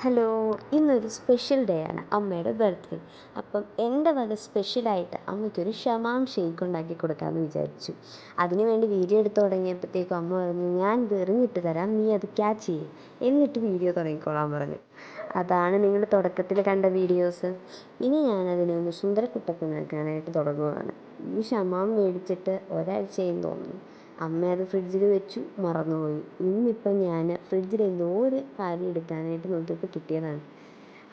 Hello, ഇന്നൊരു special day ആണ്, അമ്മയുടെ ബർത്ത്ഡേ. അപ്പം എൻ്റെ വക സ്പെഷ്യലായിട്ട് അമ്മയ്ക്കൊരു ഷമാം ഷേക്ക് ഉണ്ടാക്കി കൊടുക്കാമെന്ന് വിചാരിച്ചു. അതിനു വേണ്ടി വീഡിയോ എടുത്ത് തുടങ്ങിയപ്പോഴത്തേക്കും അമ്മ പറഞ്ഞു, ഞാൻ ഇത് എറിഞ്ഞിട്ട് തരാം, നീ അത് ക്യാച്ച് ചെയ്യും, എന്നിട്ട് വീഡിയോ തുടങ്ങിക്കോളാൻ പറഞ്ഞു. അതാണ് നിങ്ങൾ തുടക്കത്തിൽ കണ്ട വീഡിയോസ്. ഇനി ഞാനതിനെ ഒന്ന് സുന്ദരക്കുട്ടപ്പനാക്കാനായിട്ട് തുടങ്ങുകയാണ്. ഈ ഷമാം മേടിച്ചിട്ട് ഒരാഴ്ചയെന്ന് തോന്നുന്നു. അമ്മ അത് ഫ്രിഡ്ജിൽ വെച്ചു, മറന്നുപോയി. ഇന്നിപ്പം ഞാൻ ഫ്രിഡ്ജിൽ എന്തോ ഒരു കാര്യം എടുക്കാനായിട്ട് നോക്കിയപ്പോൾ കിട്ടിയതാണ്.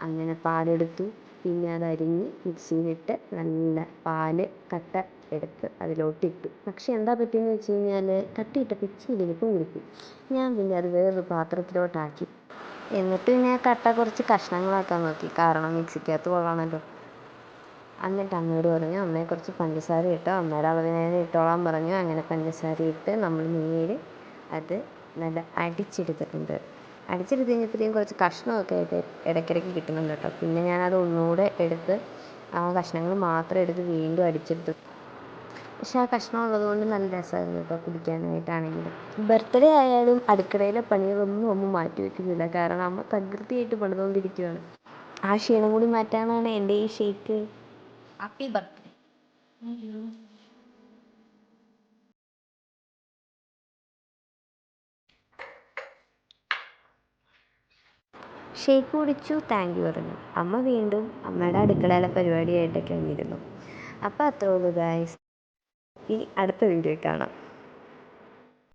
അങ്ങനെ പാലെടുത്തു, പിന്നെ അതരിഞ്ഞ് മിക്സിയിലിട്ട് നല്ല പാല് കട്ട എടുത്ത് അതിലോട്ടിട്ടു. പക്ഷെ എന്താ പറ്റിയെന്ന് വെച്ച് കഴിഞ്ഞാൽ കട്ടയിട്ടപ്പോൾ ഇച്ചിരി വലിപ്പം കൂടിപ്പോയി. ഞാൻ പിന്നെ അത് വേറൊരു പാത്രത്തിലോട്ടാക്കി. എന്നിട്ട് പിന്നെ കട്ട കുറച്ച് കഷ്ണങ്ങളാക്കാൻ നോക്കി, കാരണം മിക്സിക്കകത്ത് കൊള്ളണമല്ലോ. എന്നിട്ട് അമ്മയോട് പറഞ്ഞു, അമ്മയെ കുറച്ച് പഞ്ചസാര ഇട്ടോ, അമ്മയുടെ അളവിന് തന്നെ ഇട്ടോളാൻ പറഞ്ഞു. അങ്ങനെ പഞ്ചസാര ഇട്ട് നമ്മൾ നേരെ അത് നല്ല അടിച്ചെടുത്തിട്ടുണ്ട്. അടിച്ചെടുത്ത് കഴിഞ്ഞപ്പോഴത്തേക്കും കുറച്ച് കഷ്ണമൊക്കെ ആയിട്ട് ഇടയ്ക്കിടയ്ക്ക് കിട്ടുന്നുണ്ട് കേട്ടോ. പിന്നെ ഞാനത് ഒന്നുകൂടെ എടുത്ത് ആ കഷ്ണങ്ങൾ മാത്രം എടുത്ത് വീണ്ടും അടിച്ചെടുത്തു. പക്ഷെ ആ കഷ്ണം ഉള്ളതുകൊണ്ട് നല്ല രസമായിരുന്നു കേട്ടോ കുടിക്കാനായിട്ടാണെങ്കിലും. ബർത്ത്ഡേ ആയാലും അടുക്കളയിലെ പണികളൊന്നും അമ്മ മാറ്റി വയ്ക്കുന്നില്ല, കാരണം അമ്മ തകൃതിയായിട്ട് പണിതുകൊണ്ടിരിക്കുകയാണ്. ആ ക്ഷീണം കൂടി മാറ്റാനാണ് എൻ്റെ ഈ ഷേക്ക്. Happy birthday. ഷേക്ക് കുടിച്ചു, താങ്ക് യു പറഞ്ഞു. അമ്മ വീണ്ടും അമ്മയുടെ അടുക്കളയിലെ പരിപാടിയായിട്ടൊക്കെ വന്നിരുന്നു. അപ്പോൾ അത്രേ ഉള്ളൂ ഗായ്സ്. ഇനി അടുത്ത വീഡിയോ കാണാം.